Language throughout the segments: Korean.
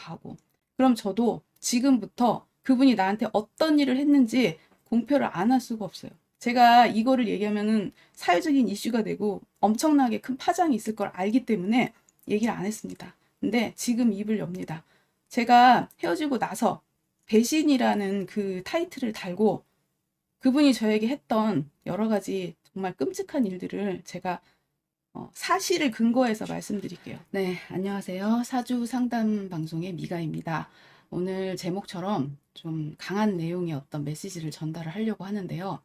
가고, 그럼 저도 지금부터 그분이 나한테 어떤 일을 했는지 공표를 안 할 수가 없어요. 제가 이거를 얘기하면은 사회적인 이슈가 되고 엄청나게 큰 파장이 있을 걸 알기 때문에 얘기를 안 했습니다. 근데 지금 입을 엽니다. 제가 헤어지고 나서 배신이라는 그 타이틀을 달고 그분이 저에게 했던 여러 가지 정말 끔찍한 일들을 제가 사실을 근거해서 말씀드릴게요. 네, 안녕하세요. 사주 상담 방송의 미가입니다. 오늘 제목처럼 좀 강한 내용의 어떤 메시지를 전달을 하려고 하는데요.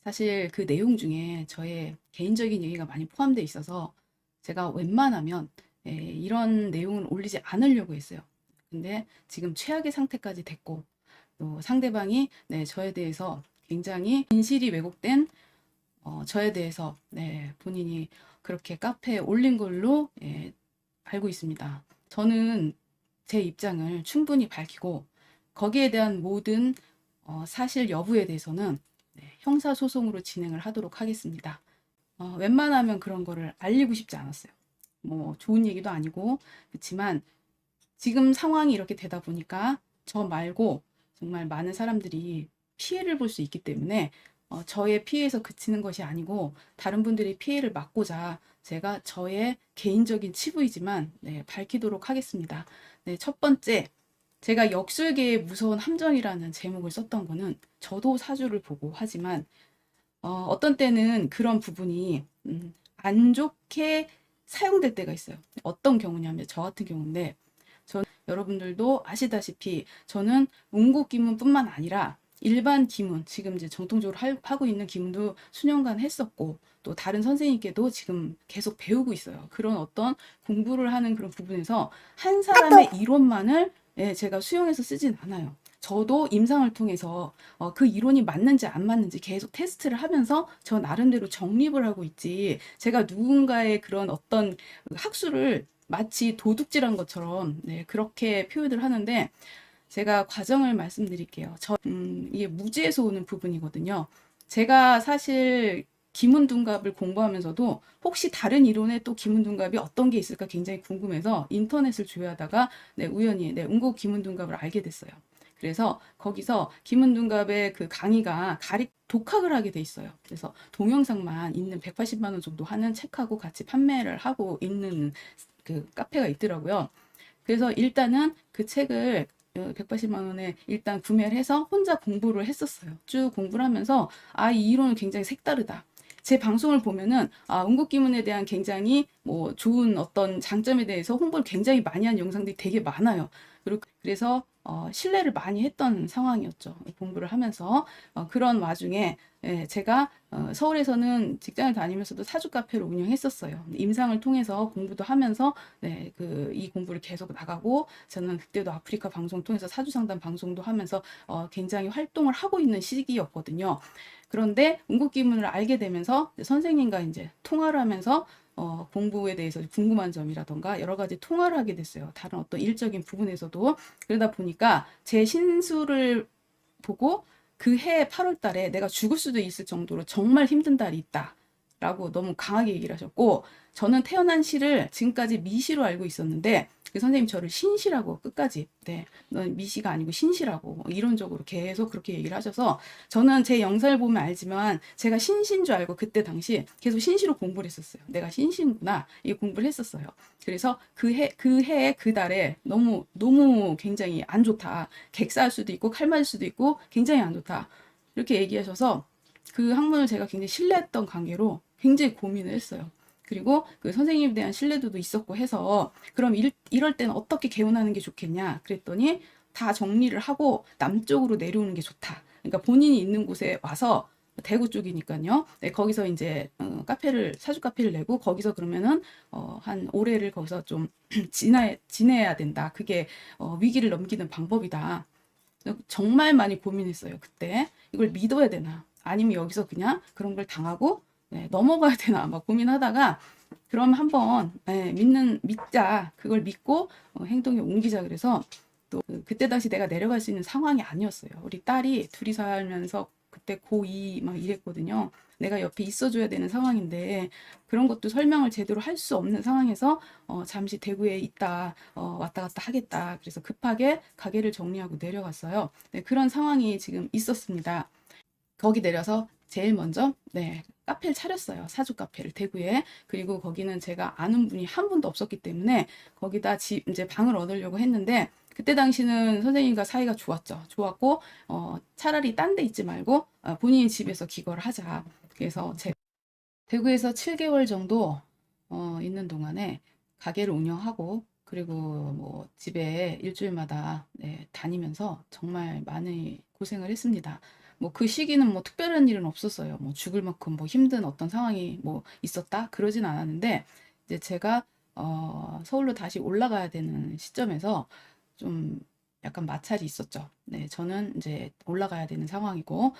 사실 그 내용 중에 저의 개인적인 얘기가 많이 포함되어 있어서 제가 웬만하면 이런 내용을 올리지 않으려고 했어요. 근데 지금 최악의 상태까지 됐고 또 상대방이 저에 대해서 굉장히 진실이 왜곡된 저에 대해서 본인이 그렇게 카페에 올린 걸로 알고 있습니다. 저는 제 입장을 충분히 밝히고 거기에 대한 모든 사실 여부에 대해서는 형사소송으로 진행을 하도록 하겠습니다. 웬만하면 그런 거를 알리고 싶지 않았어요. 뭐 좋은 얘기도 아니고 그렇지만 지금 상황이 이렇게 되다 보니까 저 말고 정말 많은 사람들이 피해를 볼 수 있기 때문에 저의 피해에서 그치는 것이 아니고 다른 분들의 피해를 막고자 제가 저의 개인적인 치부이지만 밝히도록 하겠습니다. 첫 번째, 제가 역술계의 무서운 함정이라는 제목을 썼던 거는 저도 사주를 보고 하지만 어떤 때는 그런 부분이 안 좋게 사용될 때가 있어요. 어떤 경우냐면 저 같은 경우인데 여러분들도 아시다시피 저는 운곡기문뿐만 아니라 일반 기문, 지금 이제 정통적으로 하고 있는 기문도 수년간 했었고 또 다른 선생님께도 지금 계속 배우고 있어요. 그런 어떤 공부를 하는 그런 부분에서 한 사람의 이론만을 제가 수용해서 쓰진 않아요. 저도 임상을 통해서 그 이론이 맞는지 안 맞는지 계속 테스트를 하면서 저 나름대로 정립을 하고 있지, 제가 누군가의 그런 어떤 학술을 마치 도둑질한 것처럼 그렇게 표현을 하는데, 제가 과정을 말씀드릴게요. 이게 무지에서 오는 부분이거든요. 제가 사실 기문둔갑을 공부하면서도 혹시 다른 이론에 또 기문둔갑이 어떤 게 있을까 굉장히 궁금해서 인터넷을 조회하다가 우연히 운곡 기문둔갑을 알게 됐어요. 그래서 거기서 기문둔갑의 그 강의가 독학을 하게 돼 있어요. 그래서 동영상만 있는 180만 원 정도 하는 책하고 같이 판매를 하고 있는 그 카페가 있더라고요. 그래서 일단은 그 책을 180만 원에 일단 구매를 해서 혼자 공부를 했었어요. 쭉 공부를 하면서 이 이론은 굉장히 색다르다. 제 방송을 보면은 운곡기문에 대한 굉장히 뭐 좋은 어떤 장점에 대해서 홍보를 굉장히 많이 한 영상들이 되게 많아요. 그래서 신뢰를 많이 했던 상황이었죠. 공부를 하면서 그런 와중에 제가 서울에서는 직장을 다니면서도 사주 카페를 운영했었어요. 임상을 통해서 공부도 하면서 이 공부를 계속 나가고, 저는 그때도 아프리카 방송 통해서 사주 상담 방송도 하면서 굉장히 활동을 하고 있는 시기였거든요. 그런데 운곡기문을 알게 되면서 선생님과 이제 통화를 하면서 공부에 대해서 궁금한 점이라던가 여러 가지 통화를 하게 됐어요. 다른 어떤 일적인 부분에서도. 그러다 보니까 제 신수를 보고 그 해 8월 달에 내가 죽을 수도 있을 정도로 정말 힘든 달이 있다 라고 너무 강하게 얘기를 하셨고, 저는 태어난 시를 지금까지 미시로 알고 있었는데 그 선생님 저를 신시라고 끝까지, 넌 미시가 아니고 신시라고 이론적으로 계속 그렇게 얘기를 하셔서, 저는 제 영상을 보면 알지만 제가 신시인 줄 알고 그때 당시 계속 신시로 공부를 했었어요. 내가 신시구나 이 공부를 했었어요. 그래서 그 해에 그 달에 너무 굉장히 안 좋다, 객사할 수도 있고 칼 맞을 수도 있고 굉장히 안 좋다 이렇게 얘기하셔서 그 학문을 제가 굉장히 신뢰했던 관계로 굉장히 고민을 했어요. 그리고 그 선생님에 대한 신뢰도도 있었고 해서, 그럼 이럴 때는 어떻게 개운하는 게 좋겠냐 그랬더니 다 정리를 하고 남쪽으로 내려오는 게 좋다. 그러니까 본인이 있는 곳에 와서, 대구 쪽이니까요. 거기서 이제 사주 카페를 내고 거기서 그러면은 한 올해를 거기서 좀 지내야 된다. 그게 위기를 넘기는 방법이다. 정말 많이 고민했어요. 그때 이걸 믿어야 되나 아니면 여기서 그냥 그런 걸 당하고 넘어가야 되나 막 고민하다가, 그럼 한번 믿자, 그걸 믿고 행동에 옮기자. 그래서 또 그때 당시 내가 내려갈 수 있는 상황이 아니었어요. 우리 딸이 둘이 살면서 그때 고2 막 이랬거든요. 내가 옆에 있어줘야 되는 상황인데 그런 것도 설명을 제대로 할 수 없는 상황에서 잠시 대구에 있다 왔다 갔다 하겠다. 그래서 급하게 가게를 정리하고 내려갔어요. 네, 그런 상황이 지금 있었습니다. 거기 내려서 제일 먼저 카페를 차렸어요. 사주 카페를 대구에. 그리고 거기는 제가 아는 분이 한 분도 없었기 때문에 거기다 이제 방을 얻으려고 했는데 그때 당시는 선생님과 사이가 좋았죠. 좋았고 차라리 딴 데 있지 말고 본인이 집에서 기거를 하자. 그래서 제가 대구에서 7개월 정도 있는 동안에 가게를 운영하고 그리고 뭐 집에 일주일마다 다니면서 정말 많이 고생을 했습니다. 뭐 그 시기는 뭐 특별한 일은 없었어요. 뭐 죽을 만큼 뭐 힘든 어떤 상황이 뭐 있었다 그러진 않았는데 이제 제가 서울로 다시 올라가야 되는 시점에서 좀 약간 마찰이 있었죠. 네, 저는 이제 올라가야 되는 상황이고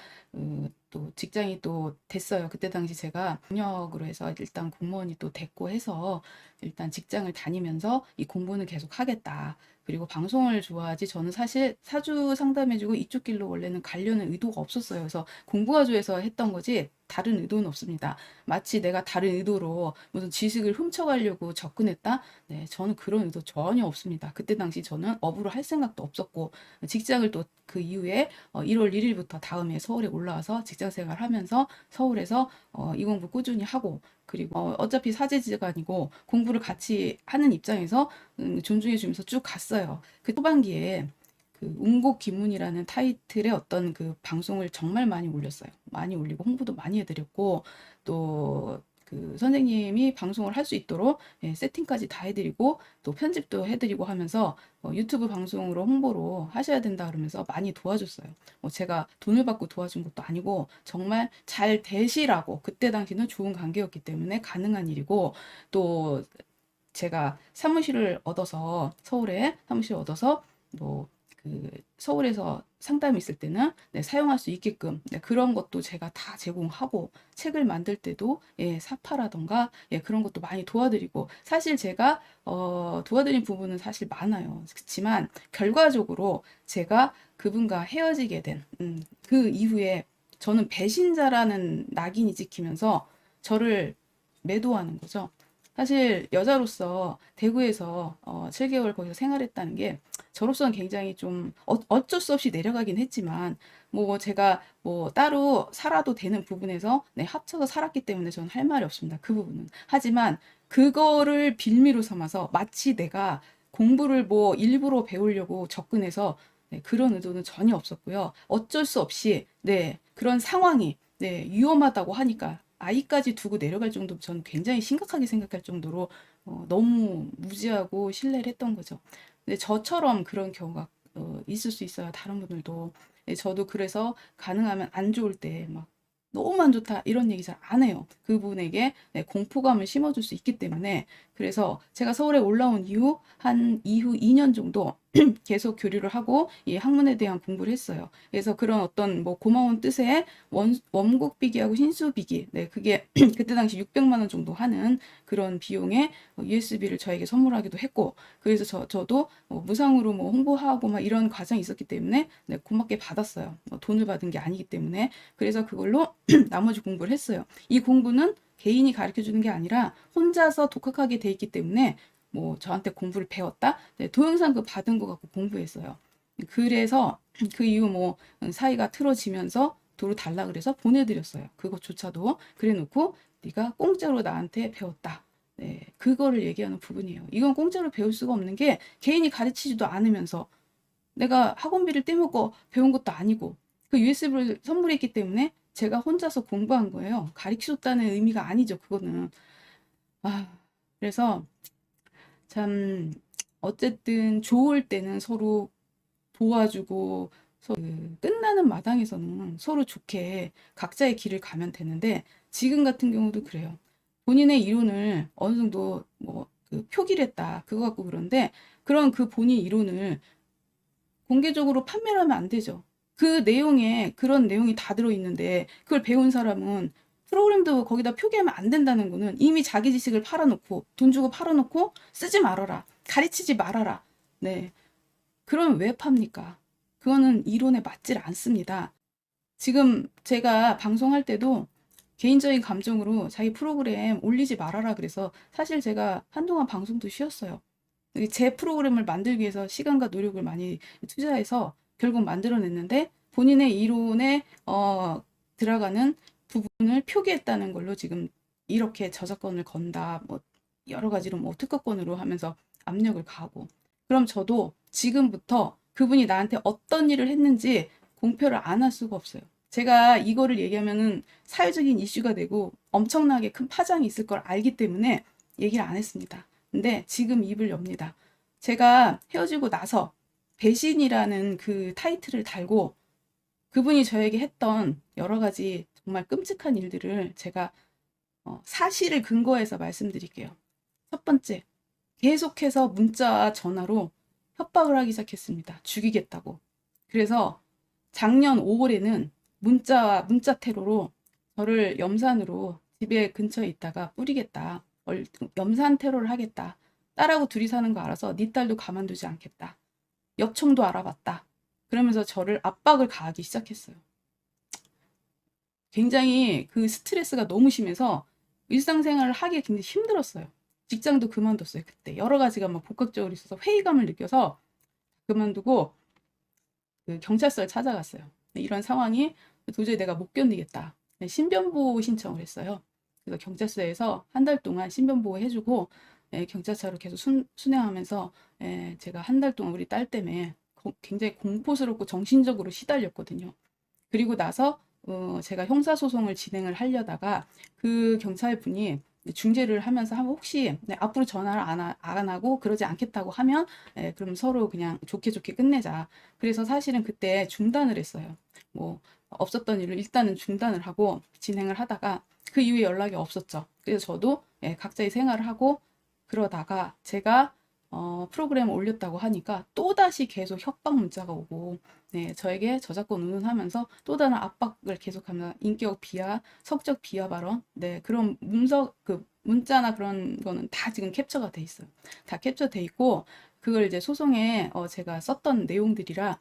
또 직장이 또 됐어요. 그때 당시 제가 경력으로 해서 일단 공무원이 또 됐고 해서 일단 직장을 다니면서 이 공부는 계속 하겠다. 그리고 방송을 좋아하지 저는 사실 사주 상담해주고 이쪽 길로 원래는 가려는 의도가 없었어요. 그래서 공부가 좋아서 했던 거지 다른 의도는 없습니다. 마치 내가 다른 의도로 무슨 지식을 훔쳐가려고 접근했다? 네, 저는 그런 의도 전혀 없습니다. 그때 당시 저는 업으로 할 생각도 없었고 직장을 또 그 이후에 1월 1일부터 다음에 서울에 올라와서 직장 생활 하면서 서울에서 이 공부 꾸준히 하고 그리고 어차피 사제지간이고 공부를 같이 하는 입장에서 존중해 주면서 쭉 갔어요. 그 초반기에 그 운곡기문이라는 타이틀의 어떤 그 방송을 정말 많이 올렸어요. 많이 올리고 홍보도 많이 해드렸고 또 그 선생님이 방송을 할 수 있도록 세팅까지 다 해드리고 또 편집도 해드리고 하면서 유튜브 방송으로 홍보로 하셔야 된다 그러면서 많이 도와줬어요. 제가 돈을 받고 도와준 것도 아니고 정말 잘 되시라고 그때 당시는 좋은 관계였기 때문에 가능한 일이고 또 제가 사무실을 얻어서 서울에 사무실을 얻어서 뭐 그 서울에서 상담이 있을 때는 사용할 수 있게끔 그런 것도 제가 다 제공하고 책을 만들 때도 사파라던가 그런 것도 많이 도와드리고 사실 제가 도와드린 부분은 사실 많아요. 그렇지만 결과적으로 제가 그분과 헤어지게 된 그 이후에 저는 배신자라는 낙인이 찍히면서 저를 매도하는 거죠. 사실 여자로서 대구에서 7개월 거기서 생활했다는 게 저로서는 굉장히 좀 어쩔 수 없이 내려가긴 했지만 뭐 제가 뭐 따로 살아도 되는 부분에서 합쳐서 살았기 때문에 저는 할 말이 없습니다. 그 부분은. 하지만 그거를 빌미로 삼아서 마치 내가 공부를 뭐 일부러 배우려고 접근해서 그런 의도는 전혀 없었고요. 어쩔 수 없이 그런 상황이 위험하다고 하니까 아이까지 두고 내려갈 정도면 저는 굉장히 심각하게 생각할 정도로 너무 무지하고 신뢰를 했던 거죠. 근데 저처럼 그런 경우가 있을 수 있어요. 다른 분들도. 저도 그래서 가능하면 안 좋을 때 막 너무 안 좋다 이런 얘기 잘 안 해요. 그분에게 공포감을 심어줄 수 있기 때문에 그래서 제가 서울에 올라온 이후 2년 정도 계속 교류를 하고 이 학문에 대한 공부를 했어요. 그래서 그런 어떤 뭐 고마운 뜻의 원곡 비기하고 신수 비기, 그게 그때 당시 600만 원 정도 하는 그런 비용의 USB를 저에게 선물하기도 했고, 그래서 저도 무상으로 뭐 홍보하고 막 이런 과정이 있었기 때문에 고맙게 받았어요. 돈을 받은 게 아니기 때문에. 그래서 그걸로 나머지 공부를 했어요. 이 공부는 개인이 가르쳐 주는 게 아니라 혼자서 독학하게 돼 있기 때문에 뭐 저한테 공부를 배웠다? 동영상 그 받은 거 갖고 공부했어요. 그래서 그 이후 뭐 사이가 틀어지면서 도로 달라 그래서 보내드렸어요. 그것조차도 그래 놓고 네가 공짜로 나한테 배웠다. 그거를 얘기하는 부분이에요. 이건 공짜로 배울 수가 없는 게 개인이 가르치지도 않으면서 내가 학원비를 떼먹고 배운 것도 아니고 그 USB를 선물했기 때문에 제가 혼자서 공부한 거예요. 가르쳐줬다는 의미가 아니죠. 그거는. 그래서 참 어쨌든 좋을 때는 서로 도와주고 끝나는 마당에서는 서로 좋게 각자의 길을 가면 되는데 지금 같은 경우도 그래요. 본인의 이론을 어느 정도 그 표기를 했다. 그거 갖고 그런데 그런 그 본인 이론을 공개적으로 판매를 하면 안 되죠. 그 내용에 그런 내용이 다 들어있는데 그걸 배운 사람은 프로그램도 거기다 표기하면 안 된다는 거는 이미 자기 지식을 팔아놓고 돈 주고 팔아놓고 쓰지 말아라. 가르치지 말아라. 그럼 왜 팝니까? 그거는 이론에 맞질 않습니다. 지금 제가 방송할 때도 개인적인 감정으로 자기 프로그램 올리지 말아라 그래서 사실 제가 한동안 방송도 쉬었어요. 제 프로그램을 만들기 위해서 시간과 노력을 많이 투자해서 결국 만들어냈는데 본인의 이론에 들어가는 부분을 표기했다는 걸로 지금 이렇게 저작권을 건다, 뭐 여러 가지로 뭐 특허권으로 하면서 압력을 가하고, 그럼 저도 지금부터 그분이 나한테 어떤 일을 했는지 공표를 안 할 수가 없어요. 제가 이거를 얘기하면은 사회적인 이슈가 되고 엄청나게 큰 파장이 있을 걸 알기 때문에 얘기를 안 했습니다. 근데 지금 입을 엽니다. 제가 헤어지고 나서 배신이라는 그 타이틀을 달고 그분이 저에게 했던 여러 가지 정말 끔찍한 일들을 제가 사실을 근거해서 말씀드릴게요. 첫 번째, 계속해서 문자와 전화로 협박을 하기 시작했습니다. 죽이겠다고. 그래서 작년 5월에는 문자 테러로 저를 염산으로 집에 근처에 있다가 뿌리겠다. 염산 테러를 하겠다. 딸하고 둘이 사는 거 알아서 네 딸도 가만두지 않겠다. 엽총도 알아봤다. 그러면서 저를 압박을 가하기 시작했어요. 굉장히 그 스트레스가 너무 심해서 일상생활을 하기 굉장히 힘들었어요. 직장도 그만뒀어요. 그때 여러 가지가 막 복합적으로 있어서 회의감을 느껴서 그만두고 그 경찰서를 찾아갔어요. 이런 상황이 도저히 내가 못 견디겠다. 신변보호 신청을 했어요. 그래서 경찰서에서 한 달 동안 신변보호 해주고 경찰차로 계속 순행하면서 제가 한 달 동안 우리 딸 때문에 굉장히 공포스럽고 정신적으로 시달렸거든요. 그리고 나서 제가 형사소송을 진행을 하려다가 그 경찰분이 중재를 하면서 혹시 앞으로 전화를 안 하고 그러지 않겠다고 하면 그럼 서로 그냥 좋게 좋게 끝내자. 그래서 사실은 그때 중단을 했어요. 뭐 없었던 일을 일단은 중단을 하고 진행을 하다가 그 이후에 연락이 없었죠. 그래서 저도 각자의 생활을 하고 그러다가 제가 프로그램을 올렸다고 하니까 또다시 계속 협박 문자가 오고 저에게 저작권 운운하면서 또 다른 압박을 계속하면 인격 비하, 성적 비하 발언, 그런 문자나 그런 거는 다 지금 캡처가 돼 있어요. 다 캡처돼 있고 그걸 이제 소송에 제가 썼던 내용들이라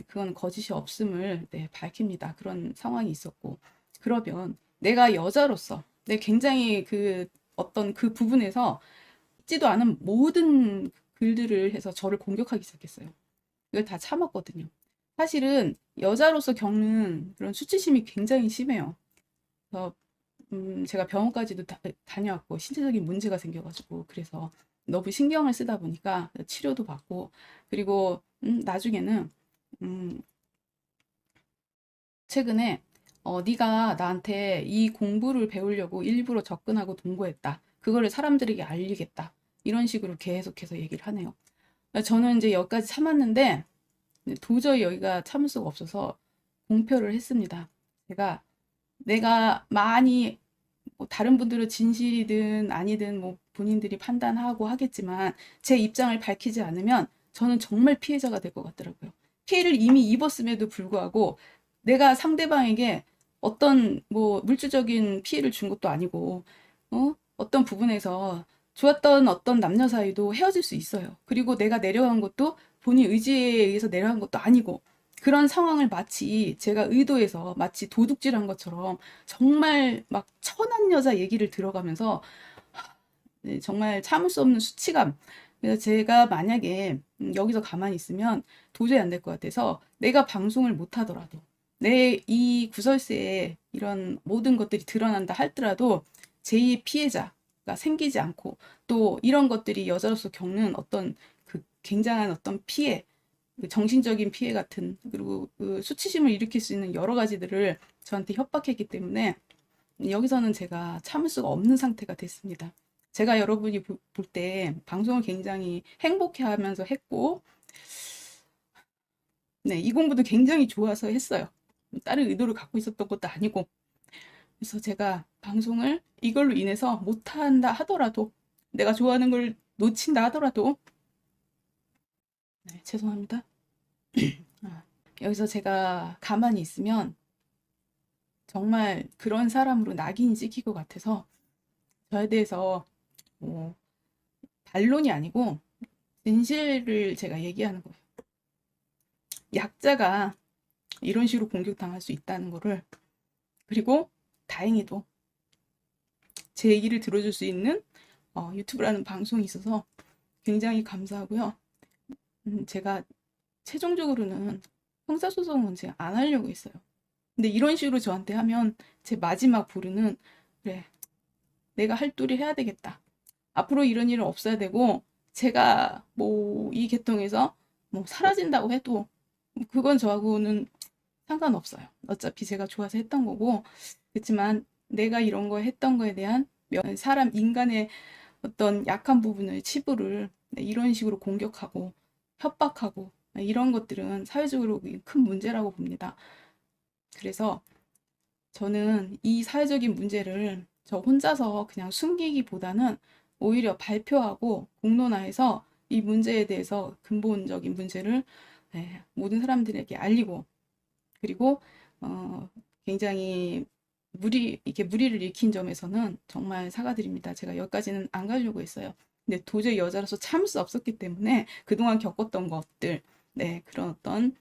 그건 거짓이 없음을 밝힙니다. 그런 상황이 있었고 그러면 내가 여자로서 굉장히 그 어떤 그 부분에서 있지도 않은 모든 글들을 해서 저를 공격하기 시작했어요. 이걸 다 참았거든요. 사실은 여자로서 겪는 그런 수치심이 굉장히 심해요. 그래서 제가 병원까지도 다녀왔고 신체적인 문제가 생겨가지고 그래서 너무 신경을 쓰다 보니까 치료도 받고 그리고 나중에는 최근에 네가 나한테 이 공부를 배우려고 일부러 접근하고 동거했다. 그거를 사람들에게 알리겠다. 이런 식으로 계속해서 얘기를 하네요. 저는 이제 여기까지 참았는데 도저히 여기가 참을 수가 없어서 공표를 했습니다. 내가 많이 뭐 다른 분들은 진실이든 아니든 뭐 본인들이 판단하고 하겠지만 제 입장을 밝히지 않으면 저는 정말 피해자가 될 것 같더라고요. 피해를 이미 입었음에도 불구하고 내가 상대방에게 어떤 뭐 물질적인 피해를 준 것도 아니고 어떤 부분에서 좋았던 어떤 남녀 사이도 헤어질 수 있어요. 그리고 내가 내려간 것도 본인 의지에 의해서 내려간 것도 아니고 그런 상황을 마치 제가 의도해서 마치 도둑질한 것처럼 정말 막 천한 여자 얘기를 들어가면서 정말 참을 수 없는 수치감. 그래서 제가 만약에 여기서 가만히 있으면 도저히 안 될 것 같아서 내가 방송을 못 하더라도 내 이 구설수에 이런 모든 것들이 드러난다 할더라도 제2의 피해자가 생기지 않고 또 이런 것들이 여자로서 겪는 어떤 그 굉장한 어떤 피해, 그 정신적인 피해 같은 그리고 그 수치심을 일으킬 수 있는 여러 가지들을 저한테 협박했기 때문에 여기서는 제가 참을 수가 없는 상태가 됐습니다. 제가 여러분이 볼 때 방송을 굉장히 행복해하면서 했고, 이 공부도 굉장히 좋아서 했어요. 다른 의도를 갖고 있었던 것도 아니고, 그래서 제가 방송을 이걸로 인해서 못한다 하더라도, 내가 좋아하는 걸 놓친다 하더라도, 죄송합니다. 여기서 제가 가만히 있으면 정말 그런 사람으로 낙인이 찍힐 것 같아서 저에 대해서 뭐 반론이 아니고 진실을 제가 얘기하는 거예요. 약자가 이런 식으로 공격당할 수 있다는 거를. 그리고 다행히도 제 얘기를 들어줄 수 있는 유튜브라는 방송이 있어서 굉장히 감사하고요. 제가 최종적으로는 형사소송 문제 안 하려고 했어요. 근데 이런 식으로 저한테 하면 제 마지막 보루는, 그래, 내가 할 도리 해야 되겠다. 앞으로 이런 일은 없어야 되고, 제가 뭐 이 계통에서 뭐 사라진다고 해도 그건 저하고는 상관없어요. 어차피 제가 좋아서 했던 거고. 그렇지만 내가 이런 거 했던 거에 대한 사람 인간의 어떤 약한 부분을 치부를 이런 식으로 공격하고 협박하고 이런 것들은 사회적으로 큰 문제라고 봅니다. 그래서 저는 이 사회적인 문제를 저 혼자서 그냥 숨기기보다는 오히려 발표하고 공론화해서 이 문제에 대해서 근본적인 문제를 모든 사람들에게 알리고, 그리고 굉장히 이렇게 무리를 일으킨 점에서는 정말 사과드립니다. 제가 여기까지는 안 가려고 했어요. 근데 도저히 여자로서 참을 수 없었기 때문에 그동안 겪었던 것들, 그런 어떤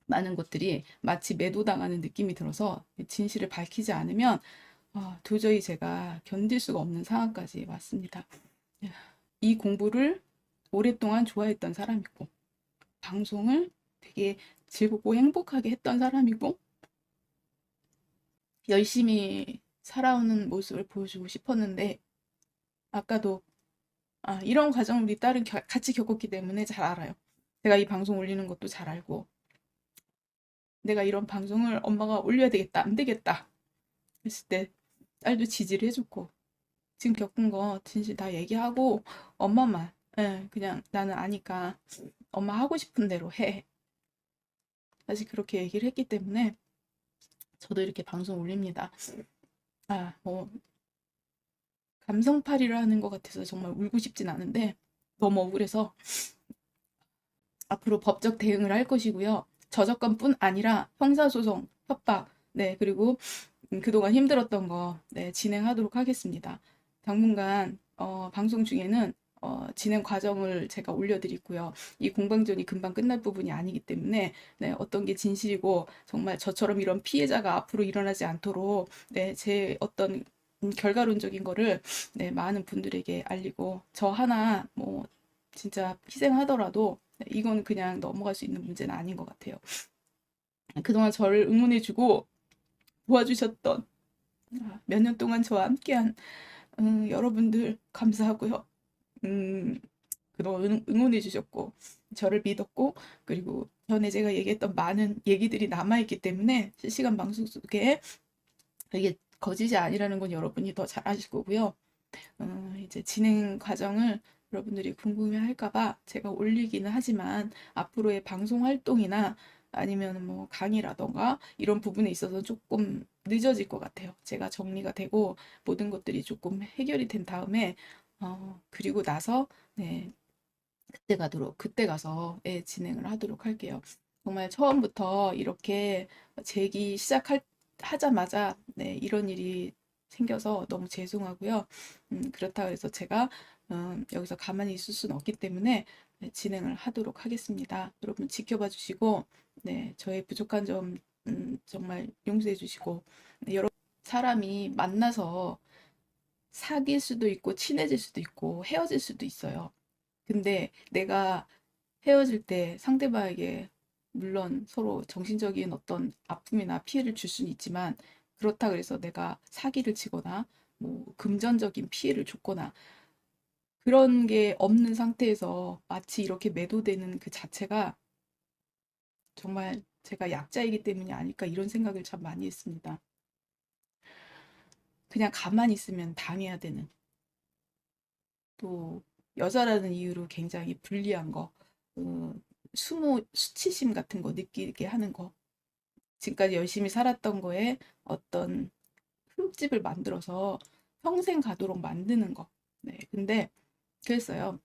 많은 것들이 마치 매도당하는 느낌이 들어서 진실을 밝히지 않으면 도저히 제가 견딜 수가 없는 상황까지 왔습니다. 이 공부를 오랫동안 좋아했던 사람이고, 방송을 되게 즐겁고 행복하게 했던 사람이고, 열심히 살아오는 모습을 보여주고 싶었는데, 아까도 이런 과정을 우리 딸은 같이 겪었기 때문에 잘 알아요. 제가 이 방송 올리는 것도 잘 알고, 내가 이런 방송을 엄마가 올려야 되겠다, 안 되겠다 했을 때 딸도 지지를 해줬고, 지금 겪은 거 진실 다 얘기하고 엄마만 그냥 나는 아니까 엄마 하고 싶은 대로 해. 사실 그렇게 얘기를 했기 때문에 저도 이렇게 방송 올립니다. 뭐 감성팔이를 하는 것 같아서 정말 울고 싶진 않은데 너무 억울해서 앞으로 법적 대응을 할 것이고요. 저작권뿐 아니라 형사소송, 협박, 그리고 그동안 힘들었던 거 진행하도록 하겠습니다. 당분간 방송 중에는 진행 과정을 제가 올려드리고요. 이 공방전이 금방 끝날 부분이 아니기 때문에 어떤 게 진실이고 정말 저처럼 이런 피해자가 앞으로 일어나지 않도록 제 어떤 결과론적인 거를 많은 분들에게 알리고, 저 하나 뭐 진짜 희생하더라도 이건 그냥 넘어갈 수 있는 문제는 아닌 것 같아요. 그동안 저를 응원해주고 도와주셨던 몇 년 동안 저와 함께한 여러분들 감사하고요. 그동안 응원해주셨고 저를 믿었고, 그리고 전에 제가 얘기했던 많은 얘기들이 남아있기 때문에 실시간 방송 속에 이게 거짓이 아니라는 건 여러분이 더 잘 아실 거고요. 이제 진행 과정을 여러분들이 궁금해할까봐 제가 올리기는 하지만 앞으로의 방송 활동이나 아니면 뭐 강의라던가 이런 부분에 있어서 조금 늦어질 것 같아요. 제가 정리가 되고 모든 것들이 조금 해결이 된 다음에 그리고 나서 그때 가서 진행을 하도록 할게요. 정말 처음부터 이렇게 제기 하자마자 이런 일이 생겨서 너무 죄송하고요. 그렇다고 해서 제가 여기서 가만히 있을 수는 없기 때문에 진행을 하도록 하겠습니다. 여러분 지켜봐 주시고, 저의 부족한 점 정말 용서해 주시고, 여러 사람이 만나서 사귈 수도 있고 친해질 수도 있고 헤어질 수도 있어요. 근데 내가 헤어질 때 상대방에게 물론 서로 정신적인 어떤 아픔이나 피해를 줄 수는 있지만, 그렇다 그래서 내가 사기를 치거나 뭐 금전적인 피해를 줬거나 그런 게 없는 상태에서 마치 이렇게 매도되는 그 자체가 정말 제가 약자이기 때문이 아닐까, 이런 생각을 참 많이 했습니다. 그냥 가만히 있으면 당해야 되는, 또 여자라는 이유로 굉장히 불리한 거, 수치심 같은 거 느끼게 하는 거, 지금까지 열심히 살았던 거에 어떤 흠집을 만들어서 평생 가도록 만드는 거. 근데 그랬어요.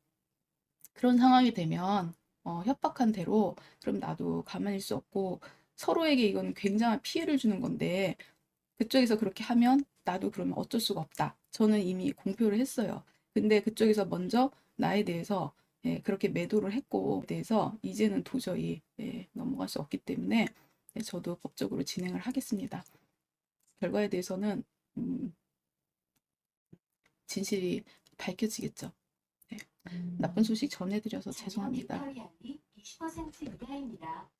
그런 상황이 되면 협박한 대로 그럼 나도 가만히 있을 수 없고, 서로에게 이건 굉장한 피해를 주는 건데 그쪽에서 그렇게 하면 나도 그러면 어쩔 수가 없다. 저는 이미 공표를 했어요. 근데 그쪽에서 먼저 나에 대해서 그렇게 매도를 했고 대해서 이제는 도저히 넘어갈 수 없기 때문에 네, 저도 법적으로 진행을 하겠습니다. 결과에 대해서는 진실이 밝혀지겠죠. 네. 나쁜 소식 전해드려서 죄송합니다. 20% 유대입니다.